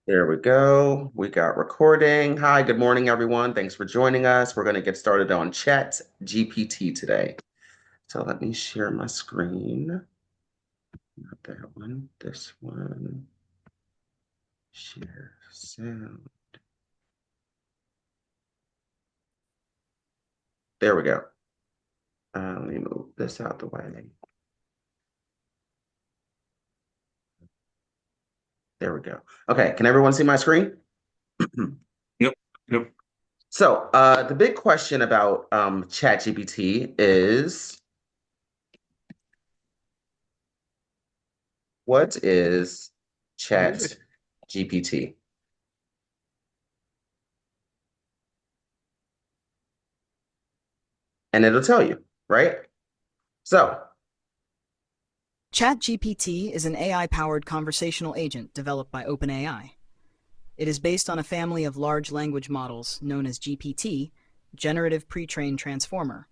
There we go. We got recording. Hi, good morning, everyone. Thanks for joining us. We're going to get started on Chat GPT today. So let me share my screen. Not that one, this one. Share sound. There we go. Let me move this out the way. There we go. Okay, can everyone see my screen? Yep. Yep. So the big question about ChatGPT is, what is What is it? ChatGPT? And it'll tell you, right? So ChatGPT is an AI-powered conversational agent developed by OpenAI. It is based on a family of large language models known as GPT, Generative Pre-trained Transformer.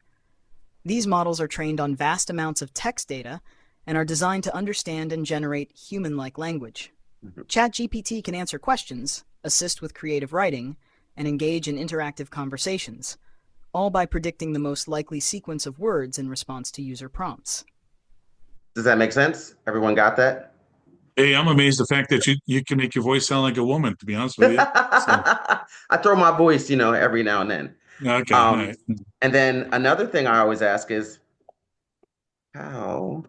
These models are trained on vast amounts of text data and are designed to understand and generate human-like language. mhm. ChatGPT can answer questions, assist with creative writing, and engage in interactive conversations, all by predicting the most likely sequence of words in response to user prompts. Does that make sense? Everyone got that? Hey, I'm amazed the fact that you can make your voice sound like a woman, to be honest with you. So, I throw my voice, every now and then. okay, all Um, right. and then another thing I always ask is how,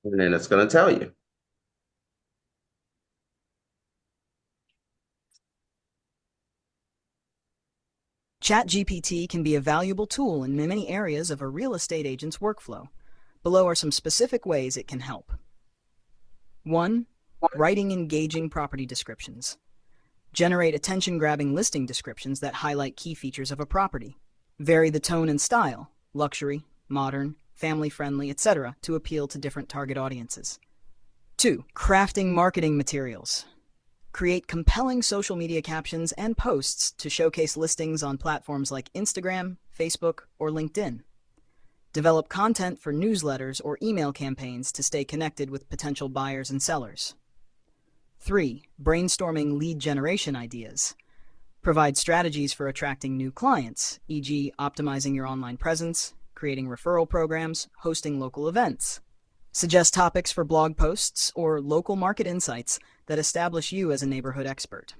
and then it's going to tell you. ChatGPT can be a valuable tool in many areas of a real estate agent's workflow. Below are some specific ways it can help. 1. Writing engaging property descriptions. Generate attention-grabbing listing descriptions that highlight key features of a property. Vary the tone and style, luxury, modern, family-friendly, etc., to appeal to different target audiences. 2. Crafting marketing materials. Create compelling social media captions and posts to showcase listings on platforms like Instagram, Facebook, or LinkedIn. Develop content for newsletters or email campaigns to stay connected with potential buyers and sellers. 3. Brainstorming lead generation ideas. Provide strategies for attracting new clients, e.g., optimizing your online presence, creating referral programs, hosting local events. Suggest topics for blog posts or local market insights that establish you as a neighborhood expert.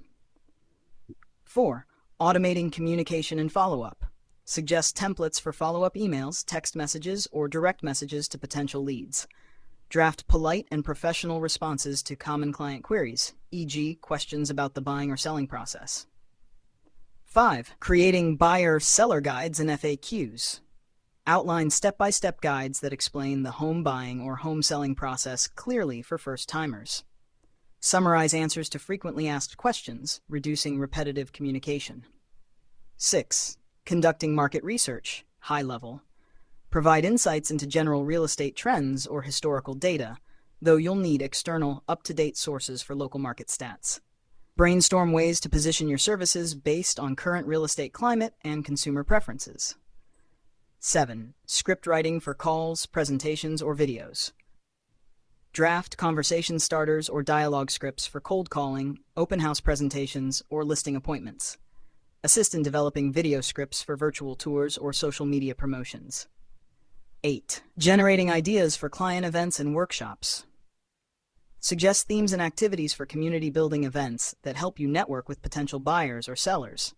4. Automating communication and follow-up. Suggest templates for follow-up emails, text messages, or direct messages to potential leads. Draft polite and professional responses to common client queries, e.g., questions about the buying or selling process. 5. Creating buyer-seller guides and FAQs. Outline step-by-step guides that explain the home buying or home selling process clearly for first-timers. Summarize answers to frequently asked questions, reducing repetitive communication. 6. Conducting market research, high level. Provide insights into general real estate trends or historical data, though you'll need external, up-to-date sources for local market stats. Brainstorm ways to position your services based on current real estate climate and consumer preferences. 7. Script writing for calls, presentations, or videos. Draft conversation starters or dialogue scripts for cold calling, open house presentations, or listing appointments. Assist in developing video scripts for virtual tours or social media promotions. 8. Generating ideas for client events and workshops. Suggest themes and activities for community building events that help you network with potential buyers or sellers.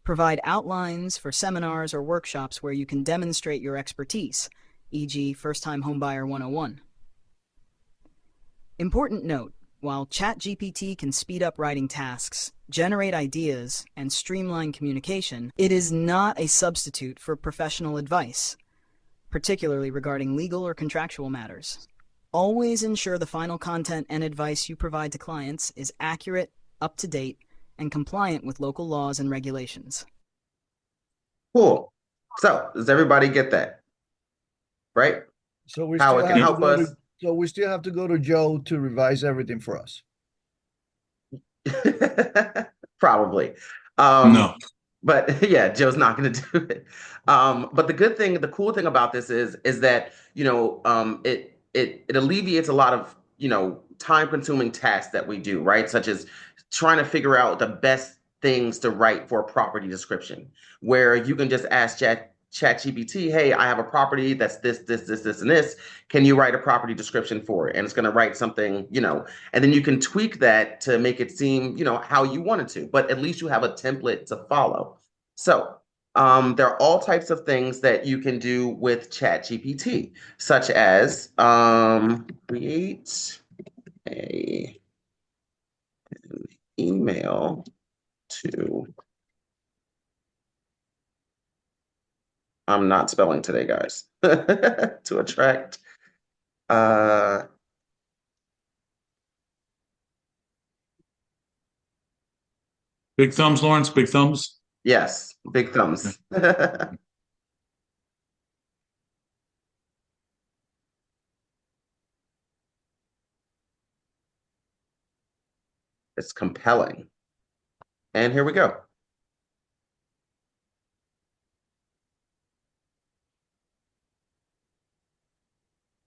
Provide outlines for seminars or workshops where you can demonstrate your expertise, e.g., First-Time Homebuyer 101. Important note, while ChatGPT can speed up writing tasks, generate ideas, and streamline communication, it is not a substitute for professional advice, particularly regarding legal or contractual matters. Always ensure the final content and advice you provide to clients is accurate, up-to-date, and compliant with local laws and regulations. Cool. So does everybody get that? Right? So we How still it can have Yep. to help go to us. So we still have to go to Joe to revise everything for us. Probably. Um, No. but yeah, Joe's not going to do it. But the cool thing about this is that, it alleviates a lot of, time-consuming tasks that we do, right? Such as trying to figure out the best things to write for a property description, where you can just ask ChatGPT, hey, I have a property that's this, and this. Can you write a property description for it? And it's going to write something, and then you can tweak that to make it seem, how you want it to, but at least you have a template to follow. So, there are all types of things that you can do with ChatGPT, such as create a email to, I'm not spelling today, guys, to attract, uh, Big thumbs, Lawrence. Big thumbs. yes, big Yeah. thumbs. It's compelling. And here we go.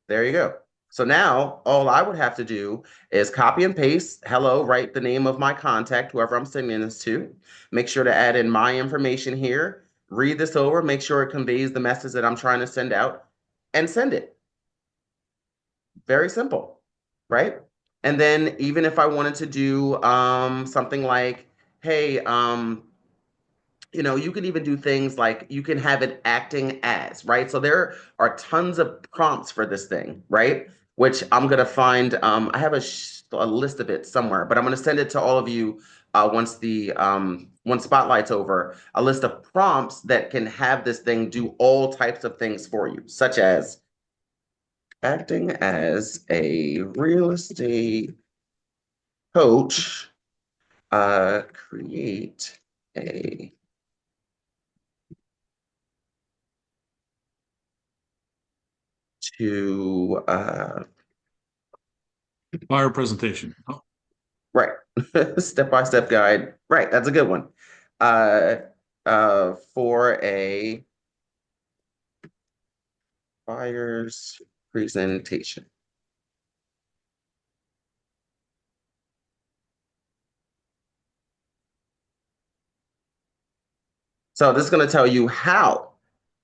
There you go. So now all I would have to do is copy and paste, hello, write the name of my contact, whoever I'm sending this to, make sure to add in my information here, read this over, make sure it conveys the message that I'm trying to send out, and send it. Very simple, right? And then even if I wanted to do something like, hey, you can even do things like you can have it acting as, right? So there are tons of prompts for this thing, right? Which I'm gonna find. I have a list of it somewhere, but I'm gonna send it to all of you once Spotlight's over. A list of prompts that can have this thing do all types of things for you, such as acting as a real estate coach. Create a to Fire presentation. Oh, right. Step-by-step guide. Right, that's a good one. Uh for a buyer's presentation. So this is going to tell you how,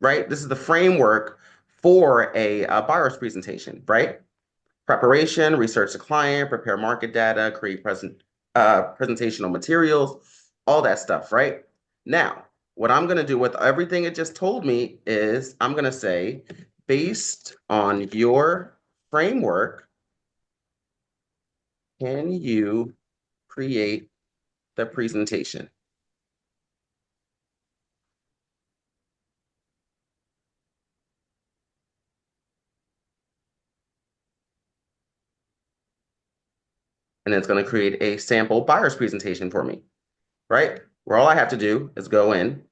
right? This is the framework for a buyer's presentation, right? Preparation, research the client, prepare market data, create presentational materials, all that stuff, right? Now, what I'm going to do with everything it just told me is I'm going to say, based on your framework, can you create the presentation? And it's going to create a sample buyer's presentation for me, right? Where all I have to do is go in,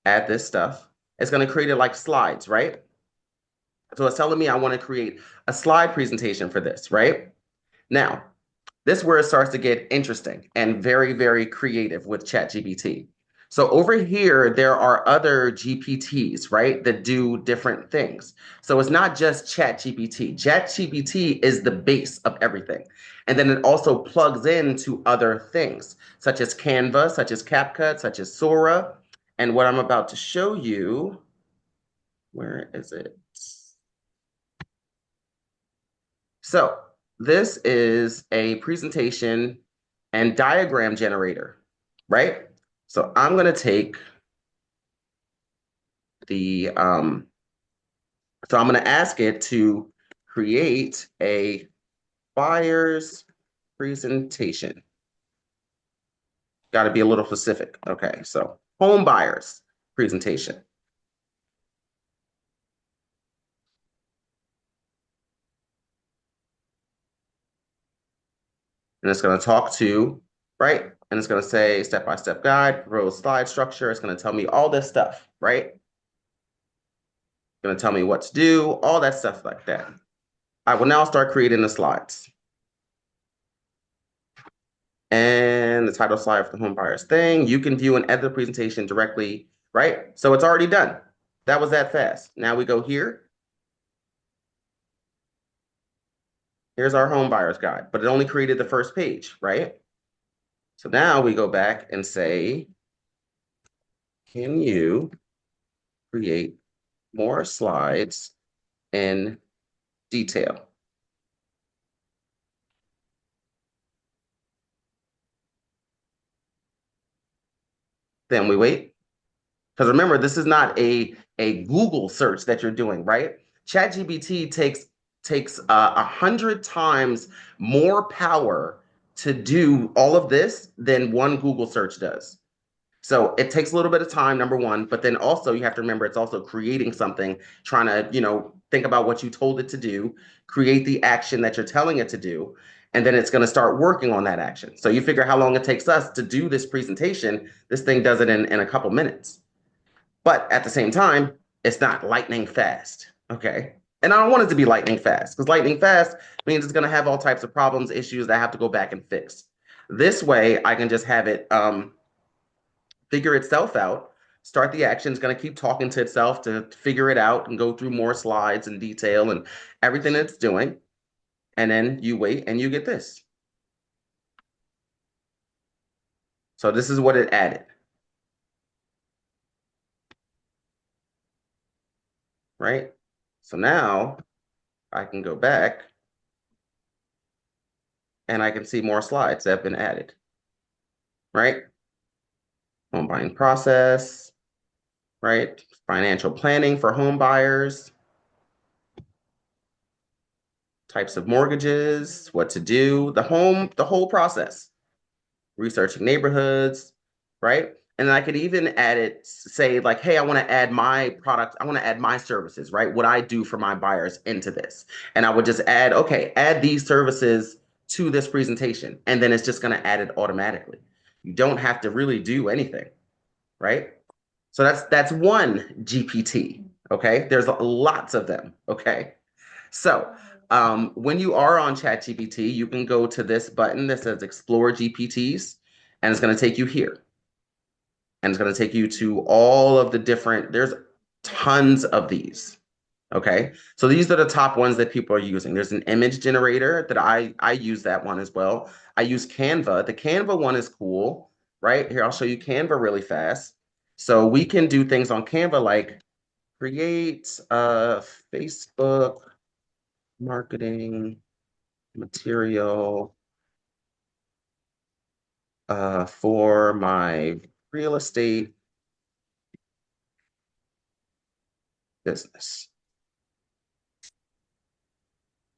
add this stuff. It's going to create it like slides, right? So it's telling me I want to create a slide presentation for this, right? Now, this is where it starts to get interesting and very, very creative with ChatGPT. So over here, there are other GPTs, right, that do different things. So it's not just ChatGPT. ChatGPT is the base of everything. And then it also plugs into other things, such as Canva, such as CapCut, such as Sora. And what I'm about to show you, where is it? So this is a presentation and diagram generator, right? So I'm going to take so I'm going to ask it to create a buyer's presentation. Got to be a little specific. Okay, so home buyers presentation. And it's going to talk to, right? And it's going to say step-by-step guide, proposed slide structure. It's going to tell me all this stuff, right? Going to tell me what to do, all that stuff like that. I will now start creating the slides. And the title slide for the home buyers thing. You can view and edit the presentation directly, right? So it's already done. That was that fast. Now we go here. Here's our home buyers guide, but it only created the first page, right? So now we go back and say, can you create more slides in detail? Then we wait. Because remember, this is not a Google search that you're doing, right? ChatGPT takes 100 times more power to do all of this than one Google search does. So it takes a little bit of time, number one, but then also you have to remember it's also creating something, trying to, think about what you told it to do, create the action that you're telling it to do, and then it's going to start working on that action. So you figure how long it takes us to do this presentation. This thing does it in a couple minutes. But at the same time, it's not lightning fast. Okay. And I don't want it to be lightning fast because lightning fast means it's going to have all types of problems, issues that I have to go back and fix. This way, I can just have it figure itself out, start the action. It's going to keep talking to itself to figure it out and go through more slides and detail and everything that it's doing. And then you wait and you get this. So this is what it added, right? So now I can go back and I can see more slides that have been added, right? Home buying process, right? Financial planning for home buyers, types of mortgages, what to do, the whole process, researching neighborhoods, right? And I could even add it, say like, hey, I want to add my product, I want to add my services, right? What I do for my buyers into this. And I would just add, okay, add these services to this presentation. And then it's just going to add it automatically. You don't have to really do anything, right? So that's one GPT. Okay, there's lots of them. Okay, so when you are on ChatGPT, you can go to this button that says Explore GPTs, and it's going to take you here, and it's going to take you to all of the different. There's tons of these. Okay, so these are the top ones that people are using. There's an image generator that I use that one as well. I use Canva. The Canva one is cool, right? Here, I'll show you Canva really fast. So we can do things on Canva like create a Facebook marketing material for my real estate business.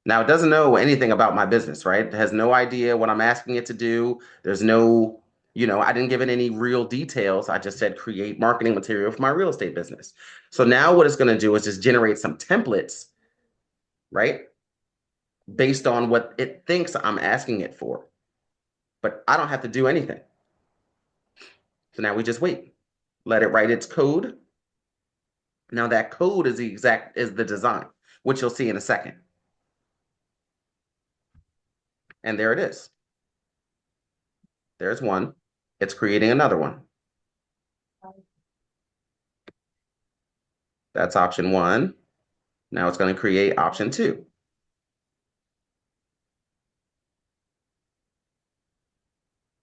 Now, it doesn't know anything about my business, right? It has no idea what I'm asking it to do. There's no, I didn't give it any real details. I just said create marketing material for my real estate business. So now what it's going to do is just generate some templates, right? Based on what it thinks I'm asking it for. But I don't have to do anything. So now we just wait. Let it write its code. Now that code is the design, which you'll see in a second. And there it is. There's one. It's creating another one. That's option one. Now it's going to create option two.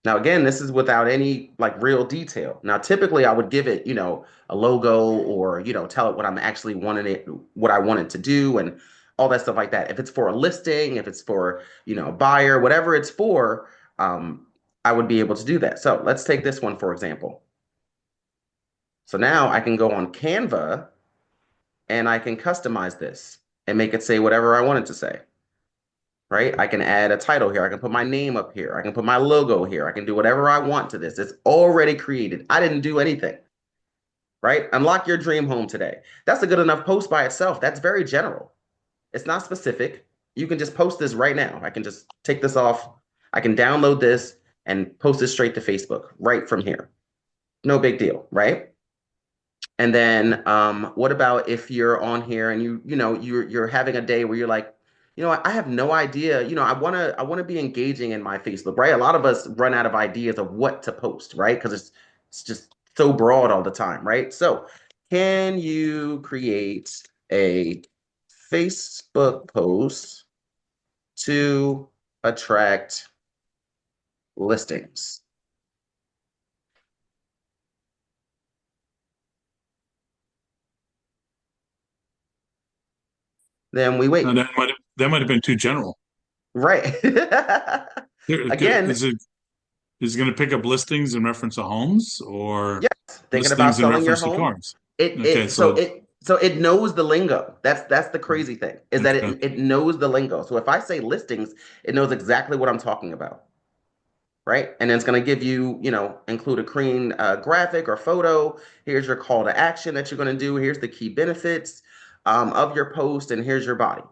Now, again, this is without any like real detail. Now, typically I would give it, a logo or, tell it what I wanted to do and all that stuff like that. If it's for a listing, if it's for, a buyer, whatever it's for, I would be able to do that. So let's take this one, for example. So now I can go on Canva and I can customize this and make it say whatever I want it to say, right? I can add a title here. I can put my name up here. I can put my logo here. I can do whatever I want to this. It's already created. I didn't do anything, right? Unlock your dream home today. That's a good enough post by itself. That's very general. It's not specific. You can just post this right now. I can just take this off. I can download this and post it straight to Facebook right from here. No big deal, right? And then what about if you're on here and you're having a day where you're like, I have no idea. I want to be engaging in my Facebook, right? A lot of us run out of ideas of what to post, right? Because it's just so broad all the time, right? So, can you create a Facebook post to attract listings? Then we Now wait. that might have been too general. Right. Again, Is it going to pick up listings in reference to homes or yes, thinking about listings in selling your reference to home. cars? It Okay, it so so it so it knows the lingo. That's the crazy thing, is that okay. it knows the lingo. So if I say listings, it knows exactly what I'm talking about, right? And it's going to give you, include a clean graphic or photo. Here's your call to action that you're going to do. Here's the key benefits of your post, and here's your body.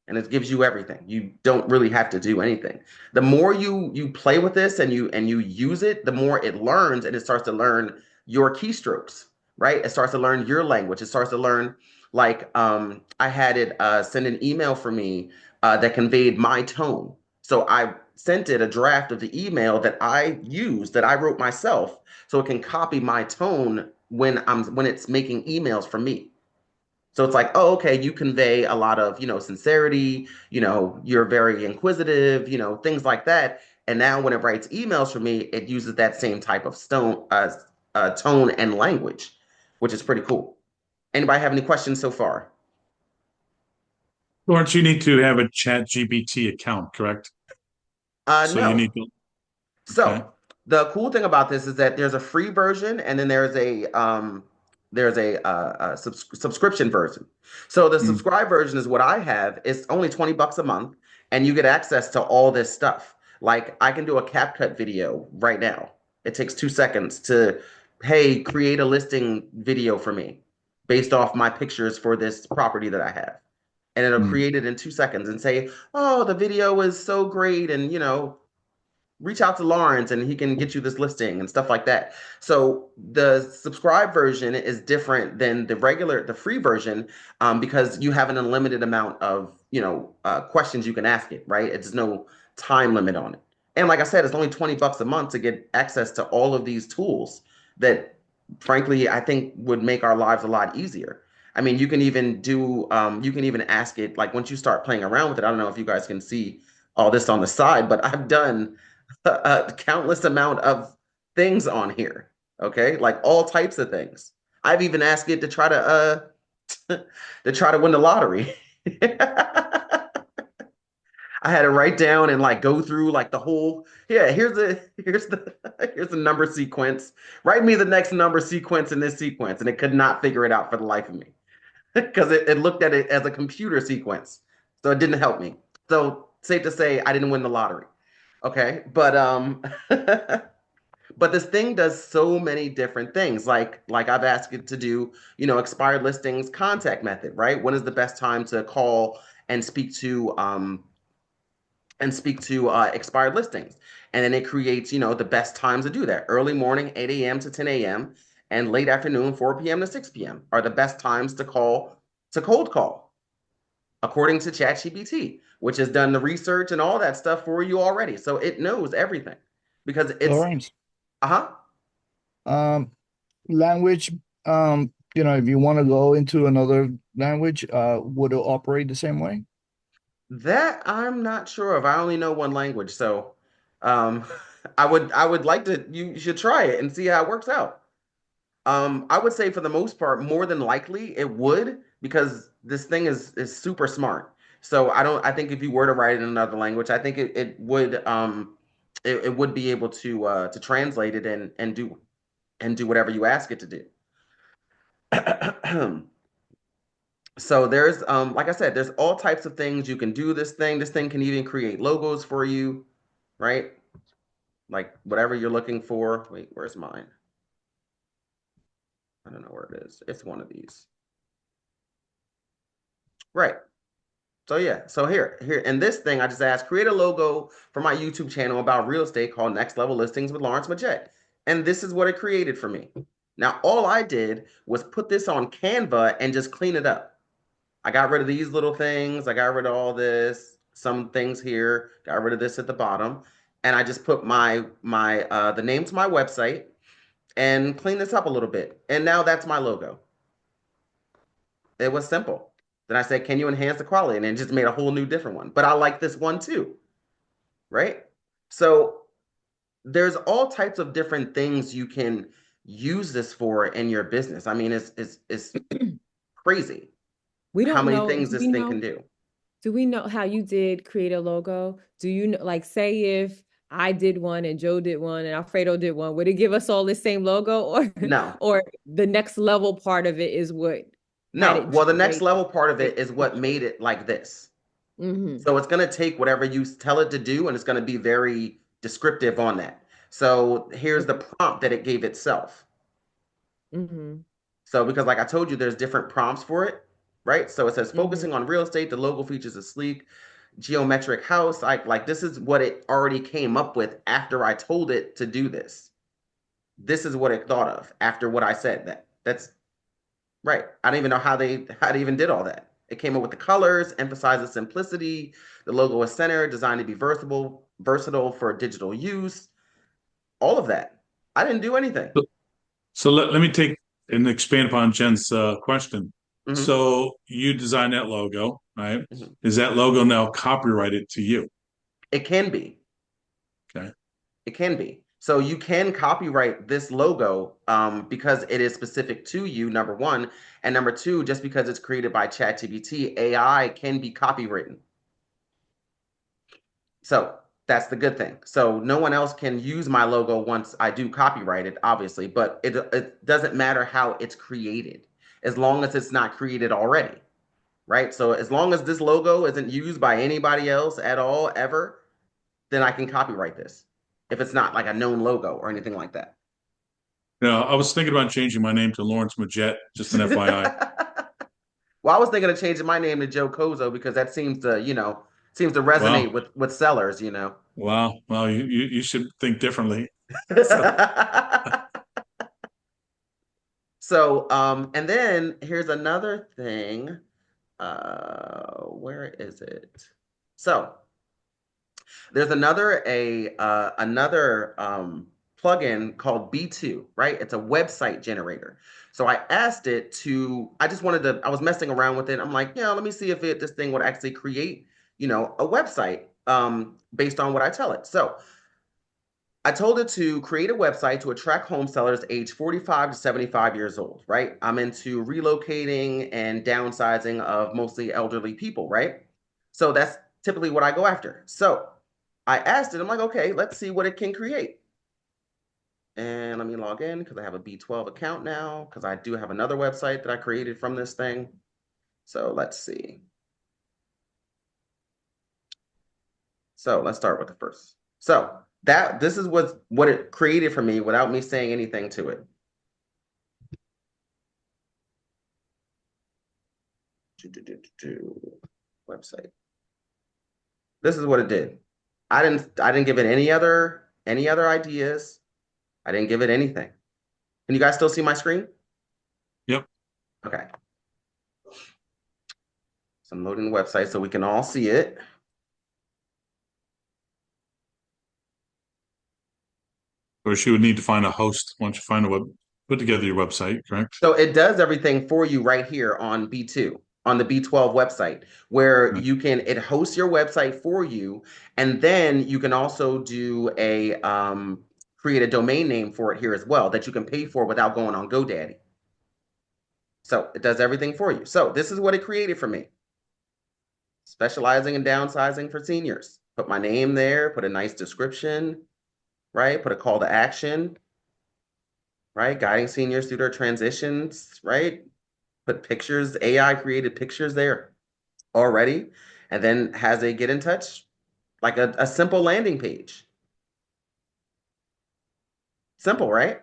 And it gives you everything. You don't really have to do anything. The more you play with this and you use it, the more it learns, and it starts to learn your keystrokes, right? It starts to learn your language. It starts to learn, like, I had it send an email for me that conveyed my tone. So I sent it a draft of the email that I used, that I wrote myself, so it can copy my tone when it's making emails from me. So it's like, oh, okay, you convey a lot of, sincerity, you're very inquisitive, things like that. And now when it writes emails for me, it uses that same type of tone and language, which is pretty cool. Anybody have any questions so far? Lawrence, you need to have a ChatGPT account, correct? So you No. need to, okay. So the cool thing about this is that there's a free version, and then there's a subscription version. So the Mm, subscribe version is what I have. It's only $20 a month, and you get access to all this stuff. Like, I can do a CapCut video right now. It takes 2 seconds to, hey, create a listing video for me based off my pictures for this property that I have. And it'll mm. create it in 2 seconds and say, oh, the video is so great, and reach out to Lawrence and he can get you this listing and stuff like that. So the subscribe version is different than the free version, because you have an unlimited amount of, questions you can ask it, right? It's no time limit on it. And like I said, it's only $20 a month to get access to all of these tools that, frankly, I think would make our lives a lot easier. I mean, you can even ask it, like, once you start playing around with it. I don't know if you guys can see all this on the side, but I've done a countless amount of things on here. Okay, like all types of things. I've even asked it to try to win the lottery. I had to write down and like go through like the whole, yeah, here's the number sequence. Write me the next number sequence in this sequence, and it could not figure it out for the life of me because it looked at it as a computer sequence, so it didn't help me. So safe to say, I didn't win the lottery. Okay, but but this thing does so many different things. Like I've asked it to do, expired listings contact method, right? When is the best time to call and speak to expired listings? And then it creates, the best times to do that. Early morning, 8 a.m. to 10 a.m., and late afternoon, 4 p.m. to 6 p.m. are the best times to cold call, according to ChatGPT, which has done the research and all that stuff for you already. So it knows everything because it's, Lawrence, uh-huh. um, language, if you want to go into another language, would it operate the same way? That I'm not sure of. I only know one language, so um, I would like to. You should try it and see how it works out. I would say for the most part, more than likely it would, because this thing is super smart. So I think if you were to write it in another language, I think it would be able to translate it and do whatever you ask it to do. So there's like I said, there's all types of things you can do this thing. This thing can even create logos for you, right? Like whatever you're looking for. Wait, where's mine? I don't know where it is. It's one of these. Right. So yeah, so here in this thing, I just asked create a logo for my YouTube channel about real estate called Next Level Listings with Lawrence Majette. And this is what it created for me. Now, all I did was put this on Canva and just clean it up. I got rid of these little things. I got rid of all this. some things here, got rid of this at the bottom, and I just put my the name to my website and clean this up a little bit. And now that's my logo. It was simple. Then I said, can you enhance the quality? And it just made a whole new different one. But I like this one too, right? So there's all types of different things you can use this for in your business. I mean, it's crazy We how don't many know. things this thing can do. Do we know how you did create a logo? Do you know, like, say if I did one and Joe did one and Alfredo did one, would it give us all the same logo, or No, or the next level part of it is what had no. it Well, the next generate level part of the it is what made it like this. Mm-hmm. So it's going to take whatever you tell it to do, and it's going to be very descriptive on that. So here's the Okay. prompt that it gave itself. Mm-hmm. So because like I told you, there's different prompts for it, right? So it says Mm-hmm. focusing on real estate, the logo features a sleek geometric house. Like this is what it already came up with after I told it to do this. This is what it thought of after what I said. That's right. I don't even know how they even did all that. It came up with the colors, emphasizes simplicity. The logo is centered, designed to be versatile for digital use. All of that. I didn't do anything. So, so let me take and expand upon Jen's question. Hmm. So you designed that logo, right? Hmm. Is that logo now copyrighted to you? It can be. Okay. It can be. So you can copyright this logo because it is specific to you, number one. And number two, just because it's created by ChatGPT, AI can be copywritten. So that's the good thing. So no one else can use my logo once I do copyright it, obviously, but it doesn't matter how it's created as long as it's not created already, right? So as long as this logo isn't used by anybody else at all, ever, then I can copyright this if it's not like a known logo or anything like that. Yeah, I was thinking about changing my name to Lawrence Majette, just an FYI. Well, I was thinking of changing my name to Joe Kozo because that seems to resonate Wow. with sellers. Wow. Well, you should think differently. So, So, and then here's another thing. Where is it? So, there's another plugin called B2, right? It's a website generator. So I asked it to, I was messing around with it. I'm like, yeah, let me see if this thing would actually create, a website based on what I tell it. So I told it to create a website to attract home sellers aged 45 to 75 years old, right? I'm into relocating and downsizing of mostly elderly people, right? So that's typically what I go after. So I asked it, I'm like, okay, let's see what it can create. And let me log in because I have a B12 account now because I do have another website that I created from this thing. So let's see. So let's start with the first. So this is what it created for me without me saying anything to it. Website. This is what it did. I didn't give it any other ideas. I didn't give it anything. Can you guys still see my screen? yep. Okay. So I'm loading the website so we can all see it. Or she would need to find a host once you find a put together your website, correct? So it does everything for you right here on B2, on the B12 website, where Right. it hosts your website for you, and then you can also create a domain name for it here as well that you can pay for without going on GoDaddy. So it does everything for you. So this is what it created for me. Specializing in downsizing for seniors. Put my name there, put a nice description, right? Put a call to action, right? Guiding seniors through their transitions, right? Put pictures, AI created pictures there already, and then has a get in touch, like a simple landing page. Simple, right?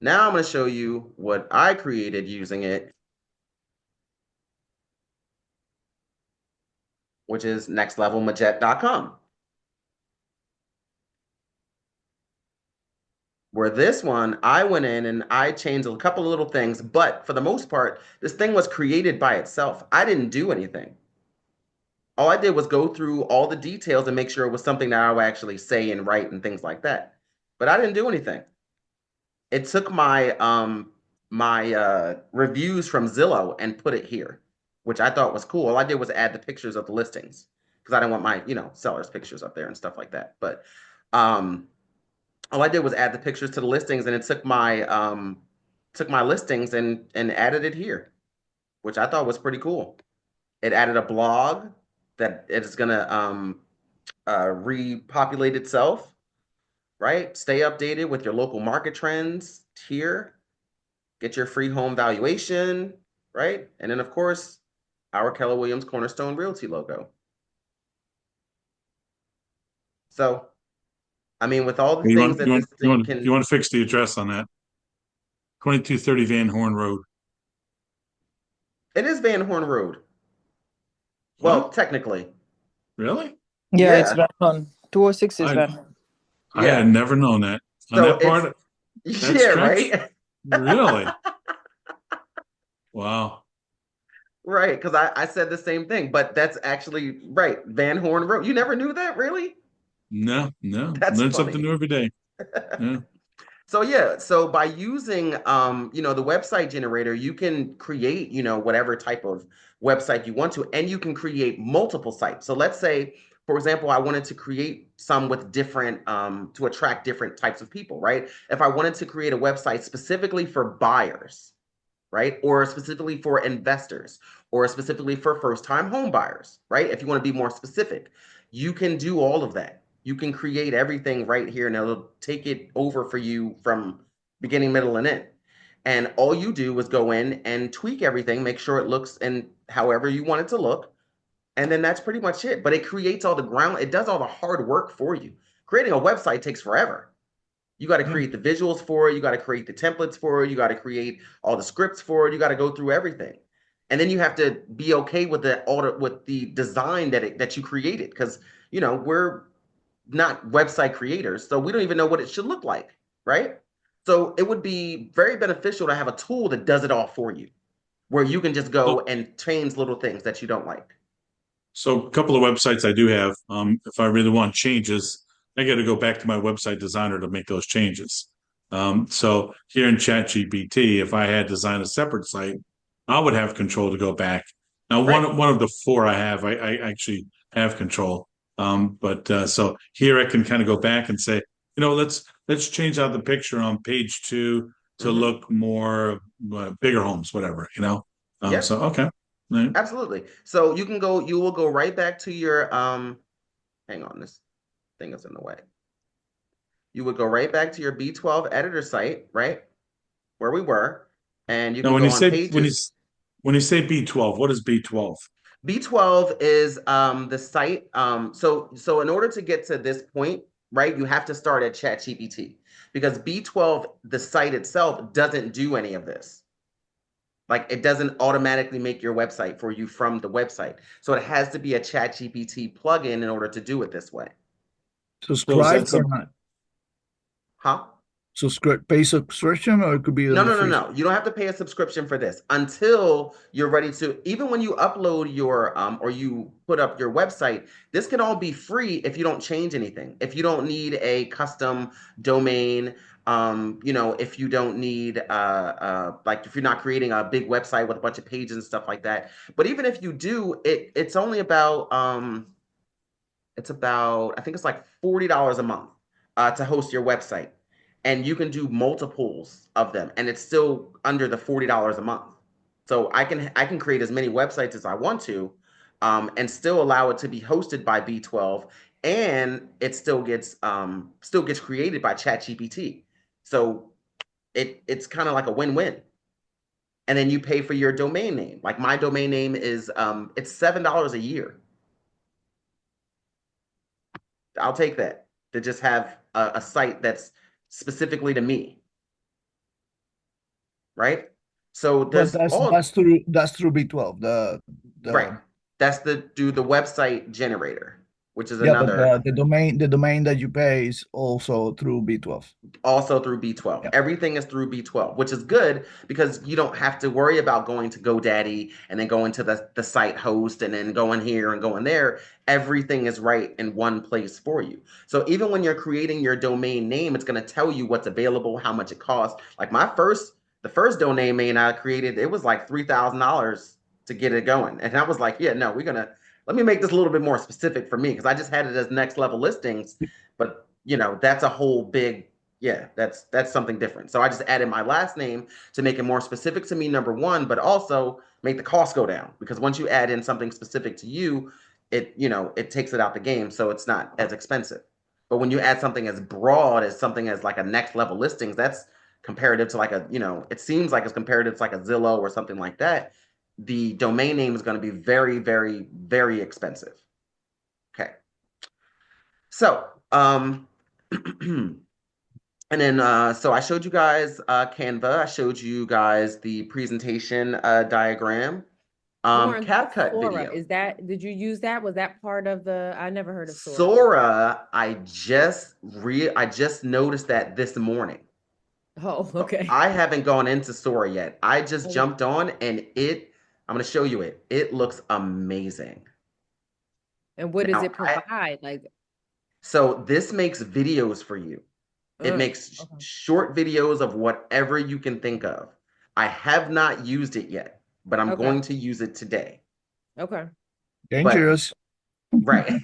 Now I'm going to show you what I created using it, which is nextlevelmajette.com. Where this one, I went in and I changed a couple of little things, but for the most part, this thing was created by itself. I didn't do anything. All I did was go through all the details and make sure it was something that I would actually say and write and things like that. But I didn't do anything. It took my reviews from Zillow and put it here, which I thought was cool. All I did was add the pictures of the listings because I didn't want my, sellers pictures up there and stuff like that. But um all I did was add the pictures to the listings, and it took my listings and added it here, which I thought was pretty cool. It added a blog that it is gonna repopulate itself, right? Stay updated with your local market trends here. Get your free home valuation, right? And then of course, our Keller Williams Cornerstone Realty logo. So, I mean, with all the You things want that you want this you thing want you can, want to fix the address on that 2230 Van Horn Road. it is Van Horn Road. Well, What? technically, Really? Yeah, it's yeah. Van Horn. 206 is I Van Horn. I had Yeah. never known that. On So that it's, part, that yeah, stretch? right. Really? Wow. Right, because I said the same thing, but that's actually right. Van Horn Road. You never knew that, really? No, no. That's Learn something funny. new every day. Yeah. So yeah, so by using the website generator, you can create, whatever type of website you want to, and you can create multiple sites. So let's say, for example, I wanted to create some with different to attract different types of people, right? If I wanted to create a website specifically for buyers, right? Or specifically for investors, or specifically for first-time home buyers, right? If you want to be more specific, you can do all of that. You can create everything right here and it'll take it over for you from beginning, middle, and end. And all you do is go in and tweak everything, make sure it looks and however you want it to look. And then that's pretty much it. But it creates all the ground, it does all the hard work for you. Creating a website takes forever. You got to Yeah. create the visuals for it. You got to create the templates for it. You got to create all the scripts for it. You got to go through everything, and then you have to be okay with the design that you created because we're not website creators, so we don't even know what it should look like, right? So it would be very beneficial to have a tool that does it all for you, where you can just go Well, and change little things that you don't like. so a couple of websites I do have. If I really want changes, I got to go back to my website designer to make those changes. So here in ChatGPT, if I had designed a separate site, I would have control to go back. Now, Right. one of the four I have, I actually have control. But so here I can kind of go back and say, let's change out the picture on page 2 to Mm-hmm. look more bigger homes, whatever. Yep. So okay. All right. Absolutely. So you will go right back to your hang on, this thing is in the way. You would go right back to your B12 editor site, right? Where we were, and you Now, can when go you on say pages. when you say B12, what is B12? B12 is the site. So in order to get to this point, right, you have to start at ChatGPT because B12, the site itself, doesn't do any of this. Like it doesn't automatically make your website for you from the website. So it has to be a ChatGPT plugin in order to do it this way. So is Subscribe that or some? not? Huh? Pay subscription, or it could be No, on the no, no, free. no. You don't have to pay a subscription for this until you're ready to. Even when you upload your or you put up your website, this can all be free if you don't change anything. If you don't need a custom domain, if you don't need like if you're not creating a big website with a bunch of pages and stuff like that. But even if you do, it's only about I think it's like $40 a month to host your website. And you can do multiples of them, and it's still under the $40 a month. So I can create as many websites as I want to, and still allow it to be hosted by B12, and it still gets created by ChatGPT. So it's kind of like a win-win. And then you pay for your domain name. Like my domain name is it's $7 a year. I'll take that to just have a site that's specifically to me, right? So But there's that's all that's through that's through B12. right. The That's the website generator, which is Yeah, but another. the domain that you pay is also through B12. Also through B12. Yeah. Everything is through B12, which is good because you don't have to worry about going to GoDaddy and then going to the site host and then going here and going there. Everything is right in one place for you. So even when you're creating your domain name, it's going to tell you what's available, how much it costs. Like the first domain name I created, it was like $3,000 to get it going. And I was like, yeah, no, let me make this a little bit more specific for me because I just had it as next level listings. But that's a whole big, yeah, that's something different. So I just added my last name to make it more specific to me, number one, but also make the cost go down because once you add in something specific to you, it takes it out the game, so it's not as expensive. But when you add something as broad as something as like a next level listings, that's comparative to like it seems like it's comparative to like a Zillow or something like that. The domain name is going to be very, very, very expensive. Okay. So, and then, so I showed you guys Canva. I showed you guys the presentation diagram. Lauren, what's CapCut Sora? video. Did you use that? Was that part of I never heard of Sora. Sora, I just noticed that this morning. Oh, So okay. I haven't gone into Sora yet. I just Okay. jumped on and I'm going to show you it. It looks amazing. And what does Now, it provide? so this makes videos for you. It makes Okay. short videos of whatever you can think of. I have not used it yet, but I'm Okay. going to use it today. Okay. But Dangerous. right.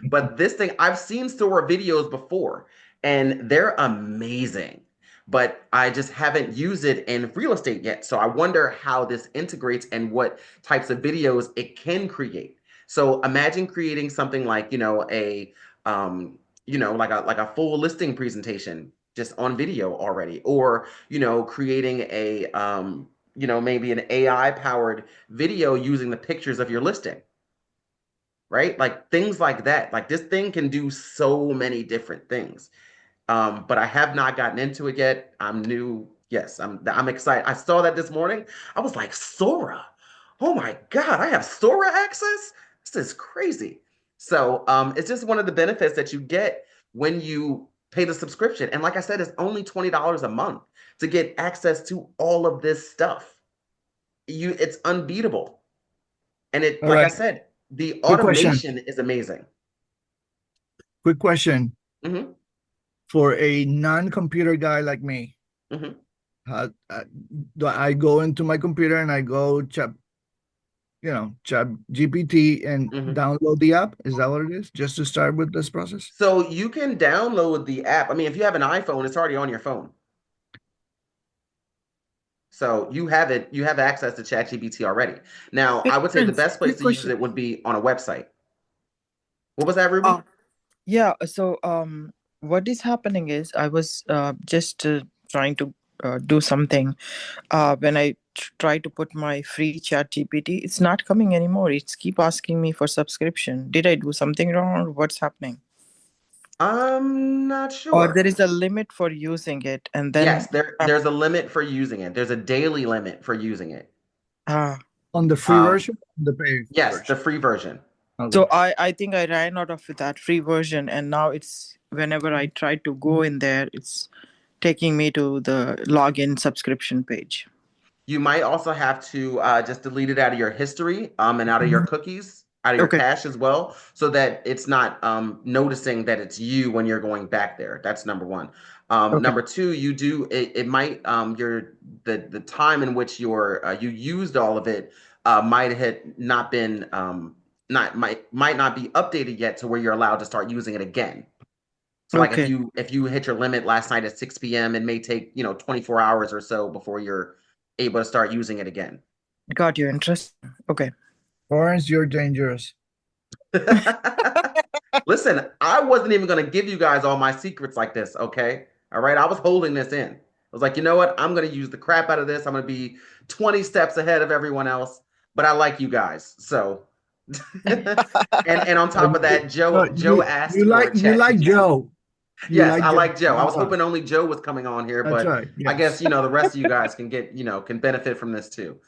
But this thing, I've seen Sora videos before, and they're amazing. But I just haven't used it in real estate yet. So I wonder how this integrates and what types of videos it can create. So imagine creating something like, like a full listing presentation just on video already, or creating maybe an AI powered video using the pictures of your listing, right? Like things like that. Like this thing can do so many different things. But I have not gotten into it yet. I'm new. Yes, I'm excited. I saw that this morning. I was like, Sora. Oh my God, I have Sora access? This is crazy. So it's just one of the benefits that you get when you pay the subscription. And like I said, it's only $20 a month to get access to all of this stuff. It's unbeatable. And All like I right. said, the Quick question. automation is amazing. Quick question. Hmm. For a non-computer guy like me, Hmm. do I go into my computer and I go chat GPT and Hmm. download the app? Is that what it is? Just to start with this process? So you can download the app. I mean, if you have an iPhone, it's already on your phone. So you have it, you have access to ChatGPT already. Now, I would say the best place Quick to use question. it would be on a website. What was that, Ruby? Yeah, so what is happening is I was just trying to do something. When I try to put my free chat GPT, it's not coming anymore. It's keep asking me for subscription. Did I do something wrong or what's happening? I'm not Or sure. there is a limit for using it and then Yes, there's a limit for using it. There's a daily limit for using it. ah On the free Um, version, the paid yes, the version. free version. Okay. so I think I ran out of that free version and now it's whenever I try to go in there, it's taking me to the login subscription page. You might also have to just delete it out of your history and out of your Mhm. cookies, out of your Okay. cache as well, so that it's not noticing that it's you when you're going back there. That's number one. Okay. Number two, it might the time in which you used all of it might have not been might not be updated yet to where you're allowed to start using it again. So like if Okay. you hit your limit last night at 6 p.m., it may take, 24 hours or so before you're able to start using it again. Got you. Interesting. Okay. Lawrence, you're dangerous. Listen, I wasn't even going to give you guys all my secrets like this, okay? All right, I was holding this in. I was like, you know what? I'm going to use the crap out of this. I'm going to be 20 steps ahead of everyone else, but I like you guys. So and on top of that, No, Joe asked you for you like ChatGPT. Joe. You Yes, like I Joe. like Joe. I was Ah, hoping only Joe was coming on here, that's but right. I guess, Yes. the rest of you guys can can benefit from this too.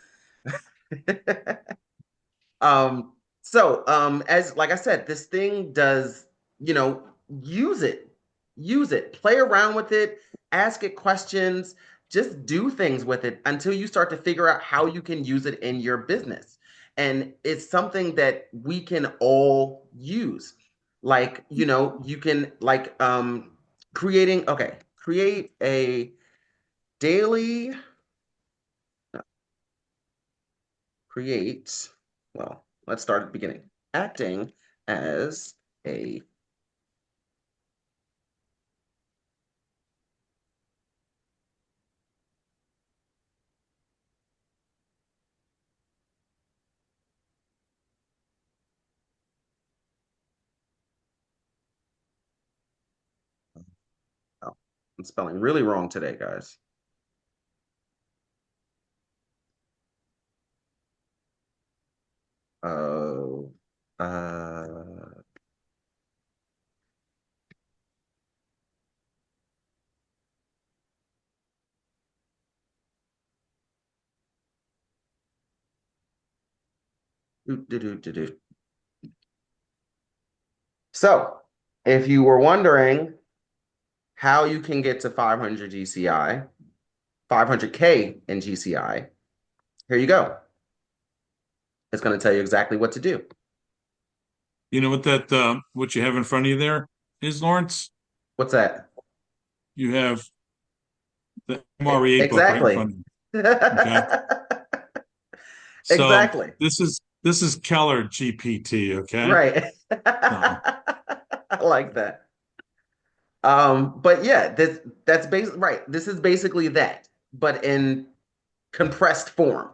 Um, So, as like I said, this thing does, you know, use it, use it, play around with it, ask it questions, just do things with it until you start to figure out how you can use it in your business. And it's something that we can all use. Like, you know, you can like create a daily create, well, let's start at the beginning. Acting as a, oh, I'm spelling really wrong today, guys. Oh, doo, doo, doo, doo, doo. So, if you were wondering how you can get to 500 GCI, 500K in GCI, here you go. It's going to tell you exactly what to do. You know what that what you have in front of you there is, Lawrence? What's that? You have the MREA book right in Exactly. front of you. Okay. So Exactly. this is Keller GPT, okay? Right. So I like that. But yeah, that's basically right. This is basically that, but in compressed form.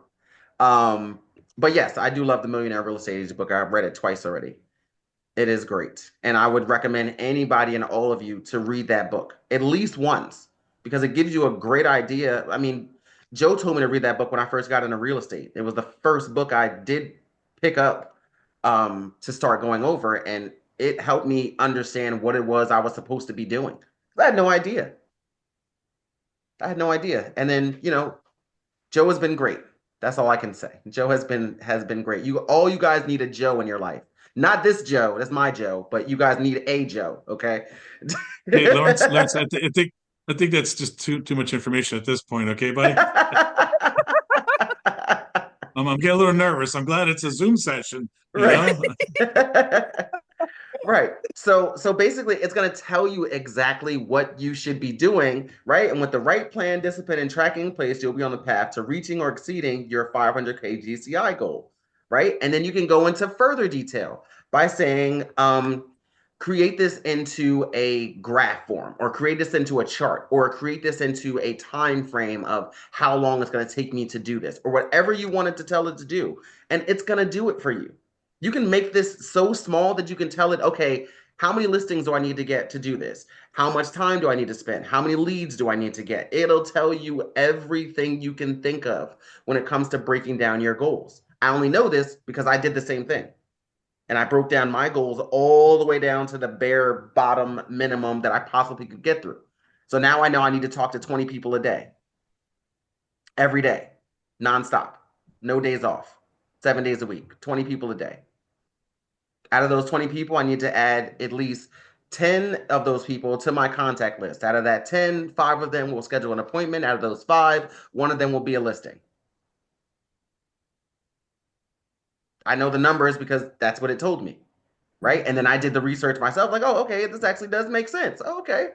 Um, but yes, I do love the Millionaire Real Estate Agent book. I've read it twice already. It is great. And I would recommend anybody and all of you to read that book at least once because it gives you a great idea. I mean, Joe told me to read that book when I first got into real estate. It was the first book I did pick up to start going over, and it helped me understand what it was I was supposed to be doing. I had no idea. I had no idea. And then, you know, Joe has been great. That's all I can say. Joe has been great. You guys need a Joe in your life. Not this Joe, that's my Joe, but you guys need a Joe, okay? hey, Lawrence, I think that's just too much information at this point, okay, buddy? I'm getting a little nervous. I'm glad it's a Zoom session, you Right. know? Right. So basically it's going to tell you exactly what you should be doing, right? And with the right plan, discipline, and tracking in place, you'll be on the path to reaching or exceeding your 500K GCI goal, right? And then you can go into further detail by saying, create this into a graph form, or create this into a chart, or create this into a time frame of how long it's going to take me to do this, or whatever you wanted to tell it to do. And it's going to do it for you. You can make this so small that you can tell it, okay, how many listings do I need to get to do this? How much time do I need to spend? How many leads do I need to get? It'll tell you everything you can think of when it comes to breaking down your goals. I only know this because I did the same thing. And I broke down my goals all the way down to the bare bottom minimum that I possibly could get through. So now I know I need to talk to 20 people a day, every day, nonstop, no days off, 7 days a week, 20 people a day. Out of those 20 people, I need to add at least 10 of those people to my contact list. Out of that 10, five of them will schedule an appointment. Out of those five, one of them will be a listing. I know the numbers because that's what it told me, right? And then I did the research myself, like, oh, okay, this actually does make sense. Oh, okay,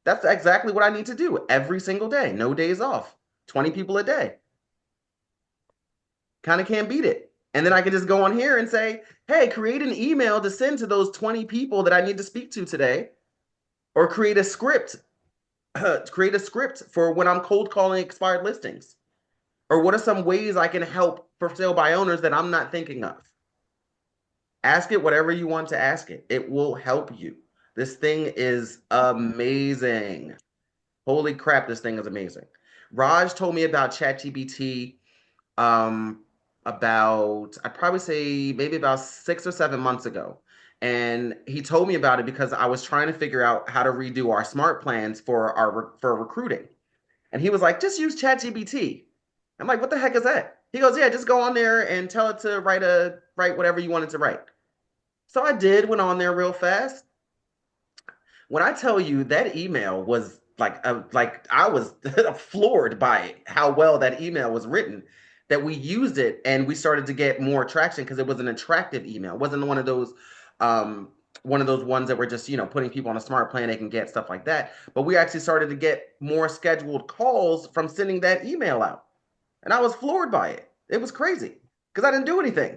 that's exactly what I need to do every single day, no days off, 20 people a day. Kind of can't beat it. And then I can just go on here and say, hey, create an email to send to those 20 people that I need to speak to today, or create a script, for when I'm cold calling expired listings. Or what are some ways I can help for sale by owners that I'm not thinking of? Ask it whatever you want to ask it. It will help you. This thing is amazing. Holy crap, this thing is amazing. Raj told me about ChatGPT about, I'd probably say maybe about 6 or 7 months ago. And he told me about it because I was trying to figure out how to redo our smart plans for recruiting. And he was like, just use ChatGPT. I'm like, what the heck is that? He goes, yeah, just go on there and tell it to write whatever you want it to write. So I did, went on there real fast. When I tell you that email was like I was floored by it, how well that email was written, that we used it and we started to get more traction because it was an attractive email. It wasn't um one of those ones that were just, putting people on a smart plan they can get stuff like that. But we actually started to get more scheduled calls from sending that email out. And I was floored by it. It was crazy because I didn't do anything.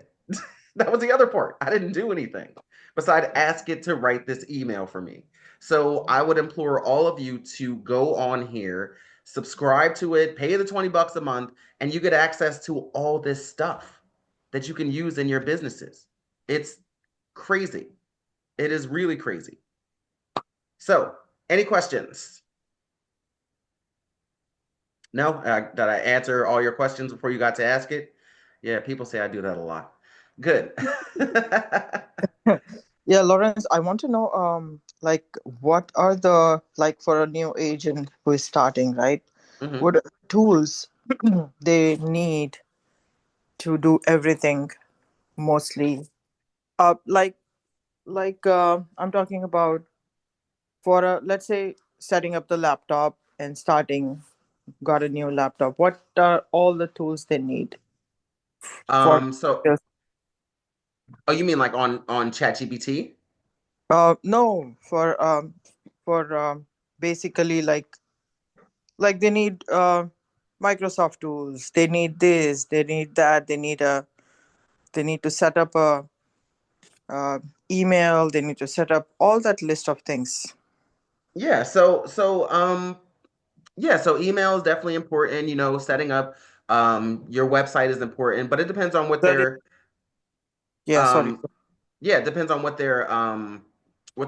That was the other part. I didn't do anything besides ask it to write this email for me. So I would implore all of you to go on here, subscribe to it, pay the $20 a month, and you get access to all this stuff that you can use in your businesses. It's crazy. It is really crazy. So, any questions? No? Did I answer all your questions before you got to ask it? Yeah, people say I do that a lot. Good. Yeah, Lawrence, I want to know, like, what are the, like, for a new agent who is starting, right? Mhm. What are the tools they need to do everything mostly? Like, I'm talking about for a, let's say, setting up the laptop and starting, got a new laptop. What are all the tools they need for? So, oh, you mean like on ChatGPT? No, for basically like they need Microsoft tools. They need this. They need that. They need to set up a email. They need to set up all that list of things. Yeah, so email is definitely important, setting up your website is important, but it depends on what Sorry. they're Yeah, sorry. um yeah, it depends on what they're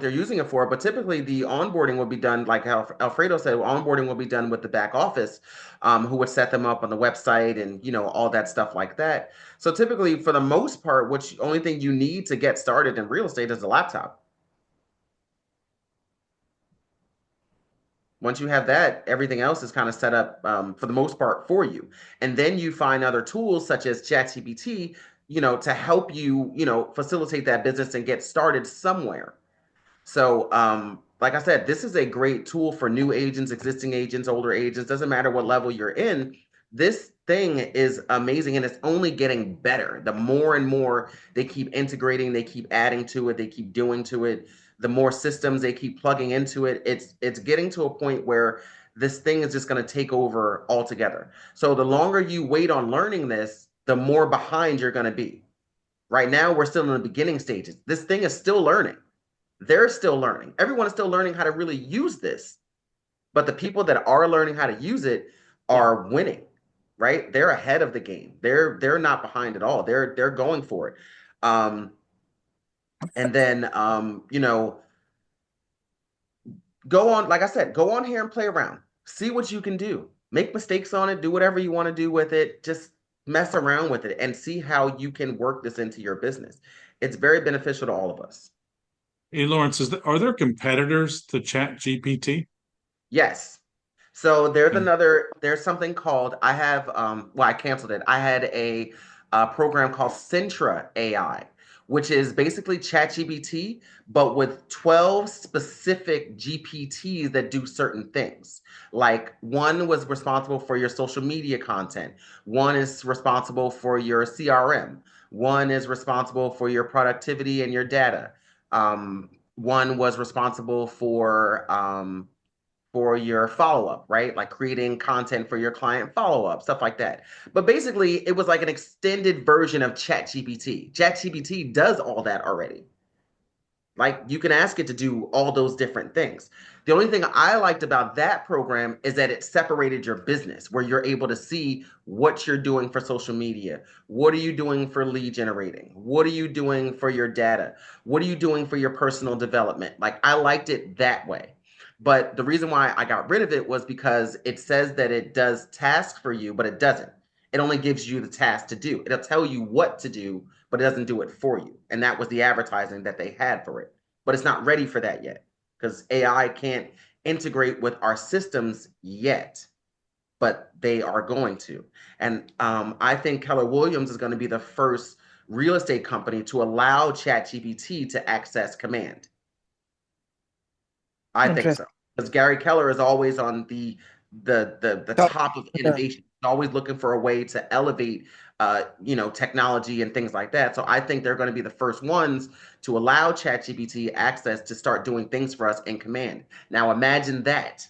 using it for, but typically the onboarding will be done like how Alfredo said, onboarding will be done with the back office who would set them up on the website and all that stuff like that. So typically for the most part, which only thing you need to get started in real estate is a laptop. Once you have that, everything else is kind of set up for the most part for you. And then you find other tools such as ChatGPT, to help you, facilitate that business and get started somewhere. So, like I said, this is a great tool for new agents, existing agents, older agents, doesn't matter what level you're in. This thing is amazing and it's only getting better. The more and more they keep integrating, they keep adding to it, they keep doing to it, the more systems they keep plugging into it, it's getting to a point where this thing is just going to take over altogether. So the longer you wait on learning this, the more behind you're going to be. Right now, we're still in the beginning stages. This thing is still learning. They're still learning. Everyone is still learning how to really use this. But the people that are learning how to use it Yeah. are winning, right? They're ahead of the game. They're not behind at all. They're going for it. Um, and then go on, like I said, go on here and play around. See what you can do. Make mistakes on it, do whatever you want to do with it. Just mess around with it and see how you can work this into your business. It's very beneficial to all of us. Hey, Lawrence, are there competitors to Chat GPT? Yes. So there's something called, I canceled it. I had a program called Centra AI, which is basically ChatGPT, but with 12 specific GPTs that do certain things. Like one was responsible for your social media content, one is responsible for your CRM, one is responsible for your productivity and your data. One was responsible for your follow up, right? Like creating content for your client follow up, stuff like that. But basically, it was like an extended version of ChatGPT. ChatGPT does all that already. Like you can ask it to do all those different things. The only thing I liked about that program is that it separated your business where you're able to see what you're doing for social media. What are you doing for lead generating? What are you doing for your data? What are you doing for your personal development? Like I liked it that way. But the reason why I got rid of it was because it says that it does tasks for you, but it doesn't. It only gives you the task to do. It'll tell you what to do, but it doesn't do it for you. And that was the advertising that they had for it. But it's not ready for that yet because AI can't integrate with our systems yet. but they are going to. And I think Keller Williams is going to be the first real estate company to allow ChatGPT to access command. I think Interesting. so. Because Gary Keller is always on the Top. top of Yeah. innovation. He's always looking for a way to elevate technology and things like that. So I think they're going to be the first ones to allow ChatGPT access to start doing things for us in command. Now imagine that.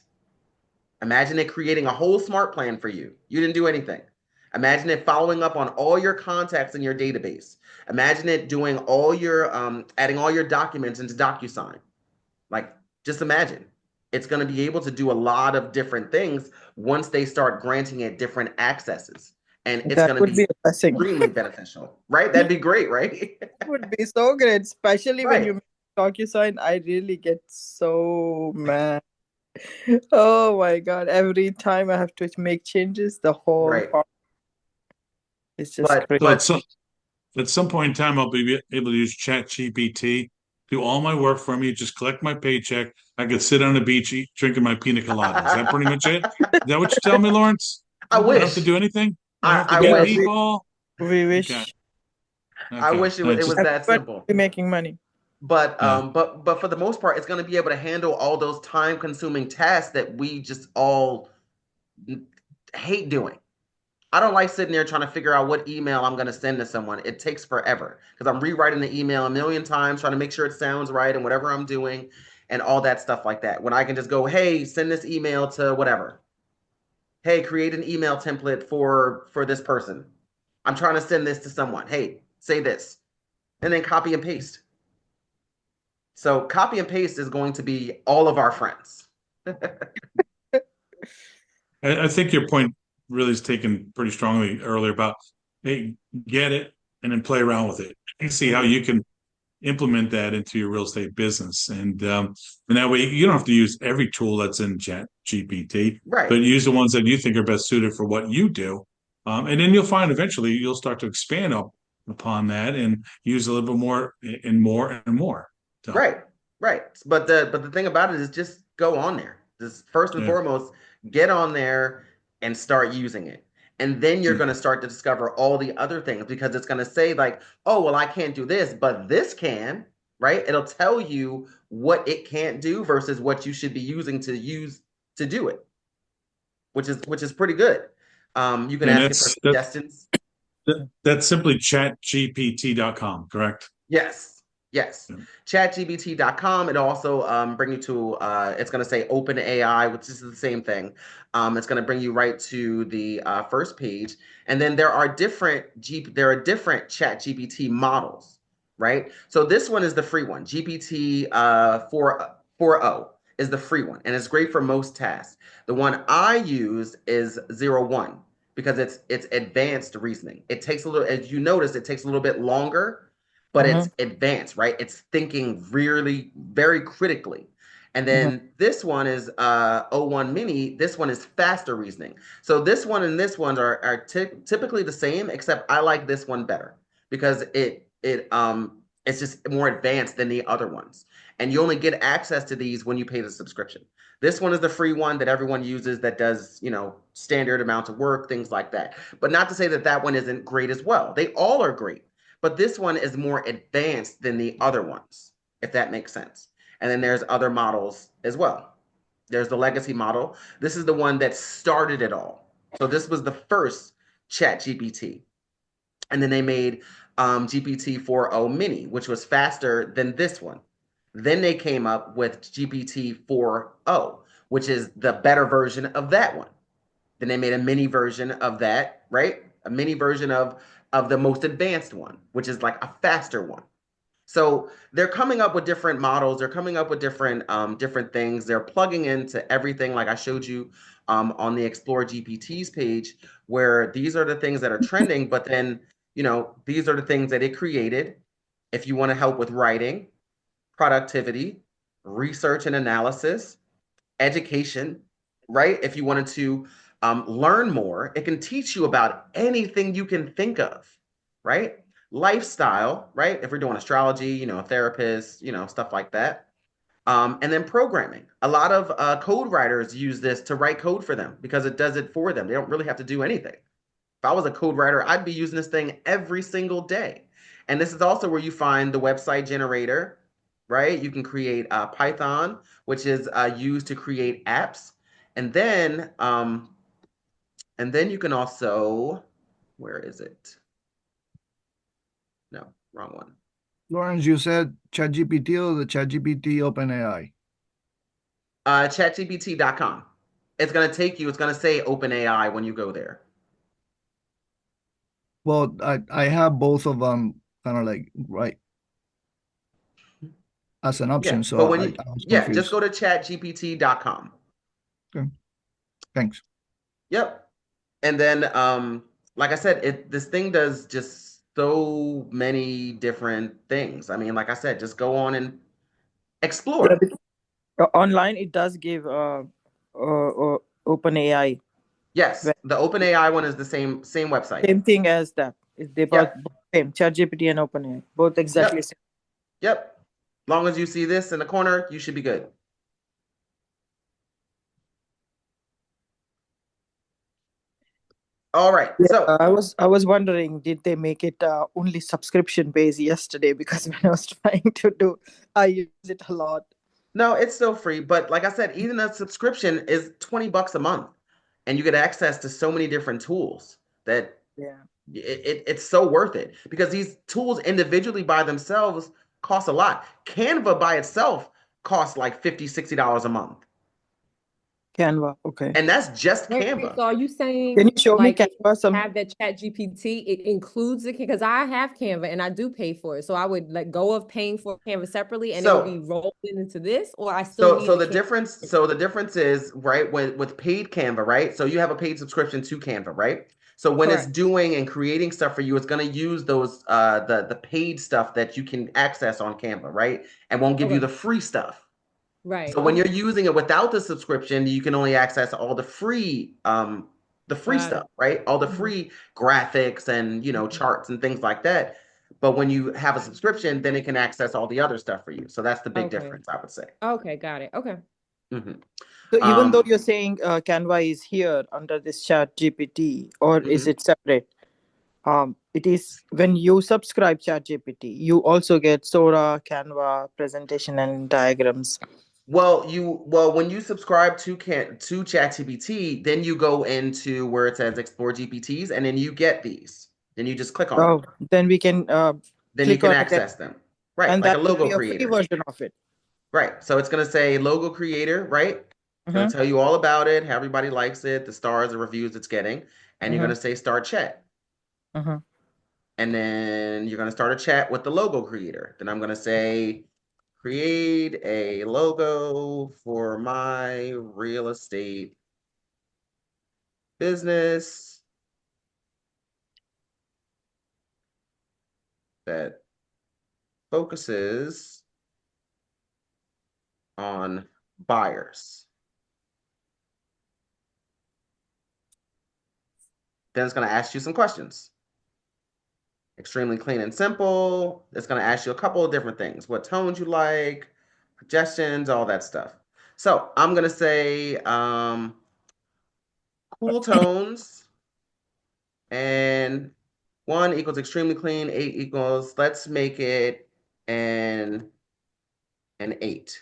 Imagine it creating a whole smart plan for you. You didn't do anything. Imagine it following up on all your contacts in your database. Imagine it doing all your adding all your documents into DocuSign. Like, just imagine. It's going to be able to do a lot of different things once they start granting it different accesses. And it's That going to would be be a blessing. extremely beneficial, right? That'd be great, right? That would be so great, especially when Right. you DocuSign. I really get so mad. Oh my God. Every time I have to make changes, the whole Right. file is just But crazy. So but at some point in time, I'll be able to use ChatGPT, do all my work for me, just collect my paycheck. I could sit on the beach drinking my pina colada. Is that pretty much it? Is that what you tell me, Lawrence? I I don't have to wish. do anything. I don't have to I get a Yes, wish. meatball. we Okay, wish I okay. wish I it was just that everybody simple. be making money. But yeah. but for the most part, it's going to be able to handle all those time-consuming tasks that we just all hate doing. I don't like sitting there trying to figure out what email I'm going to send to someone. It takes forever because I'm rewriting the email a million times, trying to make sure it sounds right and whatever I'm doing and all that stuff like that. When I can just go, hey, send this email to whatever. Hey, create an email template for this person. I'm trying to send this to someone. Hey, say this, and then copy and paste. So copy and paste is going to be all of our friends. I think your point really is taken pretty strongly earlier about, hey, get it and then play around with it and see how Mhm. you can implement that into your real estate business. And that way you don't have to use every tool that's in Chat GPT, but Right. use the ones that you think are best suited for what you do. And then you'll find eventually you'll start to expand upon that and use a little bit more and more and more. So, Right, right. But the thing about it is just go on there. Just first and yeah. foremost, get on there and start using it. And then you're Yeah. going to start to discover all the other things because it's going to say like, oh, well, I can't do this, but this can, right? It'll tell you what it can't do versus what you should be using to use to do it, which is pretty good. You can And ask it for suggestions. that's simply chatgpt.com, correct? Yes, yes. Yeah. ChatGPT.com. It also bring you to it's going to say OpenAI, which is the same thing. It's going to bring you right to the first page, and then there are different ChatGPT models, right? So this one is the free one. GPT 4.0 is the free one, and it's great for most tasks. The one I use is 01 because it's advanced reasoning. It takes a little, as you notice, it takes a little bit longer, but Mm-hmm. it's advanced, right? It's thinking really very critically. And Mm-hmm. then this one is oh 01 mini. This one is faster reasoning. So this one and this one are typically the same, except I like this one better because it's just more advanced than the other ones. And you only get access to these when you pay the subscription. This one is the free one that everyone uses that does, standard amounts of work, things like that. But not to say that that one isn't great as well. They all are great, but this one is more advanced than the other ones, if that makes sense. And then there's other models as well. There's the legacy model. This is the one that started it all. So this was the first Chat GPT. And then they made GPT 4.0 mini, which was faster than this one. Then they came up with GPT 4.0, which is the better version of that one. Then they made a mini version of that, right? A mini version of the most advanced one, which is like a faster one. So they're coming up with different models. They're coming up with different things. They're plugging into everything, like I showed you on the Explore GPT's page, where these are the things that are trending. But then, these are the things that it created. If you want to help with writing, productivity, research and analysis, education, right? If you wanted to learn more, it can teach you about anything you can think of, right? Lifestyle, right? If we're doing astrology, a therapist, stuff like that. And then programming. A lot of code writers use this to write code for them because it does it for them. They don't really have to do anything. If I was a code writer, I'd be using this thing every single day. And this is also where you find the website generator, right? You can create Python, which is used to create apps. And then you can also, where is it? No, wrong one. Lawrence, you said ChatGPT or the ChatGPT OpenAI? ChatGPT.com. It's going to take you, it's going to say OpenAI when you go there. Well, I have both of them kind of like right as an Yeah, option, but so when I was yeah, just confused. go to chatgpt.com. Okay, thanks. Yep. And then, like I said, this thing does just so many different things. I mean, like I said, just go on and Yeah, explore. online it does give OpenAI. Yes, Well, the OpenAI one is the same website. same thing as that. They Yep. both same. ChatGPT and OpenAI, both exactly Yep. same. Yep. Long as you see this in the corner, you should be good. All right. Yeah, So I was wondering, did they make it only subscription based yesterday? Because when I was trying to do, I use it a lot. no, it's still free, but like I said, even a subscription is $20 a month, and you get access to so many different tools that Yeah, it's so worth it because these tools individually by themselves cost a lot. Canva by itself costs like $50, $60 a month, Canva. Okay. and that's just Wait, Canva. so are you Can saying you show me like if Canva? you have that Chat GPT, it includes it? Because I have Canva and I do pay for it. So I would let go of paying for Canva separately and it would be So rolled into this, or I still So need so the the Canva. difference so the difference is right with paid Canva, right? So you have a paid subscription to Canva, right? So when it's Correct. doing and creating stuff for you, it's going to use those the paid stuff that you can access on Canva, right? And won't give you Okay. the free stuff. Right. So when you're Okay. using it without the subscription, you can only access all the free Got stuff, it. right? All the Mhm. free graphics and Mhm. charts and things like that. But when you have a subscription, then it can access all the other stuff for you. So that's the big Okay. difference, I would say. Okay. Got it. Okay. Hmm So even though Um, you're saying Canva is here under this Chat GPT, or is mhm. it separate? It is when you subscribe Chat GPT, you also get Sora, Canva, presentation, and diagrams. Well, when you subscribe to ChatGPT, then you go into where it says Explore GPTs, and then you get these. Then you just click on them. Oh, then we can Then you click can on it, access them. Right, and like that a will logo be a free creator. version of it. Right. So it's gonna say logo creator, right? It's gonna Mm-hmm. tell you all about it, how everybody likes it, the stars, the reviews it's getting, and you're Mm-hmm. gonna say start chat. Mm-hmm. And then you're gonna start a chat with the logo creator. Then I'm gonna say create a logo for my real estate business that focuses on buyers. Then it's going to ask you some questions. Extremely clean and simple. It's going to ask you a couple of different things. What tones you like, suggestions, all that stuff. So I'm going to say cool tones and 1 equals extremely clean, 8 equals, let's make it an 8.